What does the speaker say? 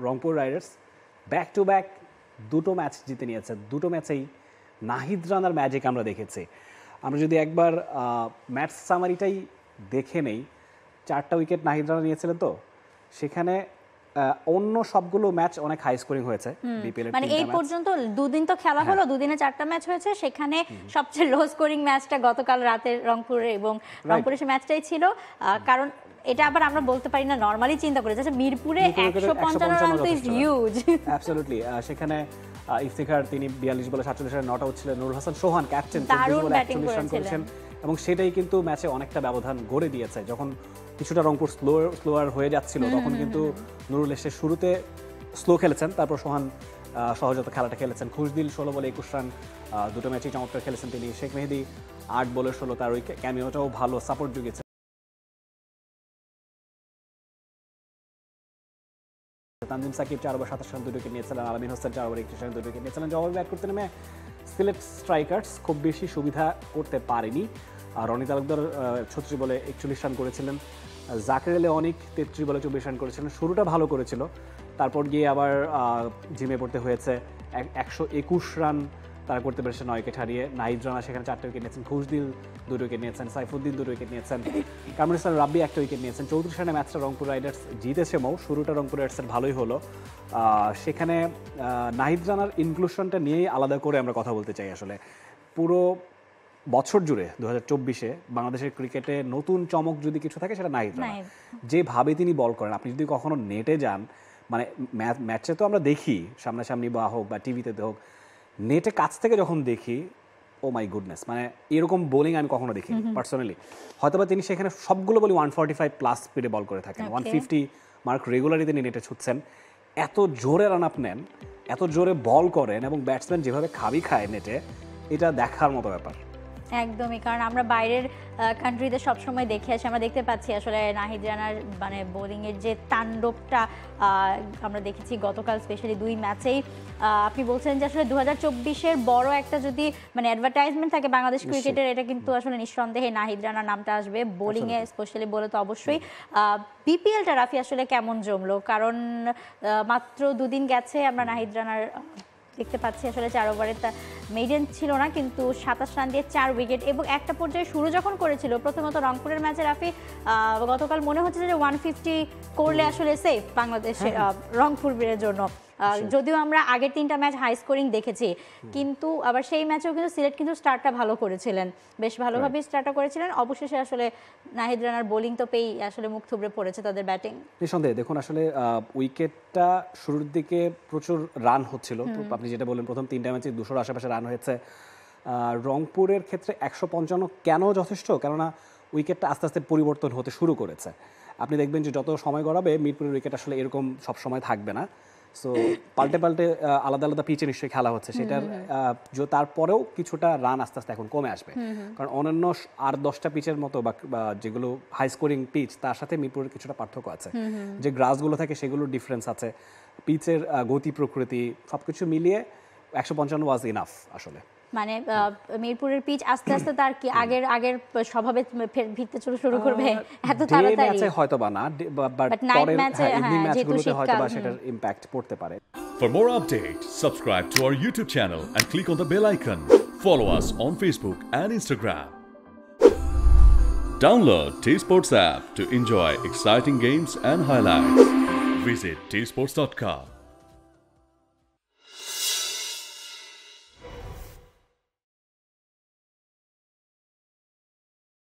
Rangpur Riders back to back দুটো match জিতে নিয়েছে, দুটো ম্যাচেই নাহিদ রানার ম্যাজিক আমরা দেখেছি। আমরা যদি একবার ম্যাচ সামারিটাই দেখে নেই, 4টা উইকেট নাহিদ রানা নিয়েছিলেন, তো সেখানে অন্য সবগুলো ম্যাচ অনেক হাই স্কোরিং হয়েছে বিপিএল এর। মানে এই পর্যন্ত দুদিন তো খেলা হলো, দুদিনে 4টা ম্যাচ হয়েছে, সেখানে সবচেয়ে লো স্কোরিং ম্যাচটা গতকাল রাতের রংপুরে এবং রংপুরে সে ম্যাচটাই ছিল। কারণ এটা আবার আমরা বলতে পারি না, নরমালি চিন্তা করে যাচ্ছে মিরপুরে 155 রান তো ইজ হিউজ। অ্যাবসলিউটলি। সেখানে ইফতিখার তিনি 42 বলে 47 রানে নট আউট ছিলেন, নুরুল হাসান সোহান ক্যাপ্টেন 24 বলে 41 রান করেছেন, এবং সেটাই কিন্তু ম্যাচে অনেকটা ব্যবধান গড়ে দিয়েছে। যখন কিছুটা রংপুর স্লোয়ার হয়ে যাচ্ছিল তখন কিন্তু নুরুল এসে শুরুতে স্লো খেলেছেন, তারপর সোহান সহজত খেলাটা খেলেছেন। খুশদিল 16 বলে 21 রান, দুটো ম্যাচেই চমৎকার খেলেছেন তিনি। শেখ মেহেদী 8 বলে 16, তার ওই ক্যামিওটাও ভালো সাপোর্ট জুগিয়েছে। Tanzim Sakib 4 over 27 run 2 wicket নিয়েছিলেন, Alamin Hossain 4 over 31 run 2 wicket নিয়েছিলেন। জবাবে ব্যাট করতে নেমে সিলেট স্ট্রাইকার্স খুব বেশি সুবিধা করতে পারেনি। আর রনি তালুকদার 36 বলে 41 রান করেছিলেন, জাকের আলী অনেক 33 বলে 24 রান করেছিলেন। শুরুটা ভালো করেছিল, তারপর গিয়ে আবার জিমে পড়তে হয়েছে। 121 রান তারা করতে পেরেছে 9 উইকেট হারিয়ে। নাহিদ রানা সেখানে 4টা উইকেট নিয়েছেন, খুশদিল 2 উইকেট নিয়েছেন, সাইফুদ্দিন 2 উইকেট নিয়েছেন, কামরুল ইসলাম রাব্বি 1টা উইকেট নিয়েছেন। 34 রানে ম্যাচটা রংপুর রাইডার্স জিতেছে। শুরুটা রংপুর রাইডার্সের ভালোই হলো। সেখানে নাহিদ রানার ইনক্লুশনটা নিয়েই আলাদা করে আমরা কথা বলতে চাই। আসলে পুরো বছর জুড়ে 2024-এ বাংলাদেশের ক্রিকেটে নতুন চমক যদি কিছু থাকে সেটা নাহিদ রানা। যেভাবে তিনি বল করেন, আপনি যদি কখনো নেটে যান, মানে ম্যাচে তো আমরা দেখি সামনাসামনি বা হোক বা টিভিতে হোক, নেটে কাছ থেকে যখন দেখি, ও মাই গুডনেস, মানে এরকম বোলিং আমি কখনো দেখিনি পার্সোনালি। হয়তোবা তিনি সেখানে সবগুলো বলি 145 প্লাস স্পিডে বল করে থাকেন, 150 মার্ক রেগুলারই তিনি নেটে ছুটছেন। এত জোরে রান আপ নেন, এত জোরে বল করেন, এবং ব্যাটসম্যান যেভাবে খাবি খায় নেটে, এটা দেখার মতো ব্যাপার। একদমই, কারণ আমরা বাইরের কান্ট্রিতে সবসময় দেখে আসি, আমরা দেখতে পাচ্ছি আসলে নাহিদ রানার মানে বোলিংয়ের যে তাণ্ডবটা আমরা দেখেছি গতকাল স্পেশালি 2 ম্যাচেই। আপনি বলছেন যে আসলে 2024-এর বড় একটা যদি মানে অ্যাডভার্টাইজমেন্ট থাকে বাংলাদেশ ক্রিকেটের, এটা কিন্তু আসলে নিঃসন্দেহে নাহিদ রানার নামটা আসবে বোলিংয়ে স্পেশালি বলে। তো অবশ্যই বিপিএলটা রাফি আসলে কেমন জমলো, কারণ মাত্র 2 দিন গেছে, আমরা নাহিদ রানার দেখতে পাচ্ছি আসলে 4 ওভারে মেইডেন ছিল না, কিন্তু 27 রান দিয়ে 4 উইকেট। এবং একটা পর্যায়ে শুরু যখন করেছিল প্রথমত রংপুরের ম্যাচে রাফি, গতকাল মনে হচ্ছে যে 150 করলে আসলে সেফ বাংলাদেশের রংপুরের জন্য। যদিও আমরা আগের 3টা ম্যাচ হাই স্কোরিং দেখেছি, কিন্তু আবার সেই ম্যাচেও কিন্তু সিলেট কিন্তু স্টার্টটা ভালো করেছিলেন, বেশ ভালোভাবেই স্টার্টটা করেছিলেন। অবশেষে আসলে নাহিদ রানার বোলিং তো পেয়েই আসলে মুখ থুবড়ে পড়েছে তাদের ব্যাটিং। নিঃসন্দেহে দেখুন, আসলে উইকেটটা শুরুর দিকে প্রচুর রান হচ্ছিল। আপনি যেটা বললেন, প্রথম 3টা ম্যাচে 200-র আশেপাশে রান হয়েছে। রংপুরের ক্ষেত্রে 155 কেন যথেষ্ট, কেননা উইকেটটা আস্তে আস্তে পরিবর্তন হতে শুরু করেছে। আপনি দেখবেন যে যত সময় গড়াবে মিরপুরের উইকেট আসলে এরকম সব সময় থাকবে না। সো পাল্টে পাল্টে আলাদা আলাদা পিচে নিশ্চয়ই খেলা হচ্ছে, সেটার তারপরেও কিছুটা রান আস্তে আস্তে এখন কমে আসবে। কারণ অন্যান্য আর 10টা পিচের মতো বা যেগুলো হাই স্কোরিং পিচ, তার সাথে মিরপুরের কিছুটা পার্থক্য আছে। যে গ্রাসগুলো থাকে সেগুলোর ডিফারেন্স আছে, পিচের গতি প্রকৃতি সবকিছু মিলিয়ে 155 ওয়াজ ইনাফ আসলে। মানে মিরপুরের পিচ আস্তে আস্তে তার কি আগের স্বভাবে ফিরতে শুরু করবে এত তাড়াতাড়ি হয়তোবা না, বাট পরের ইভিনিং ম্যাচগুলোতে হয়তোবা সেটার ইমপ্যাক্ট পড়তে পারে। For more updates, subscribe to our YouTube channel and click on the bell icon. Follow us on Facebook and Instagram. Download T-Sports app to enjoy exciting games and highlights. Visit tsports.com.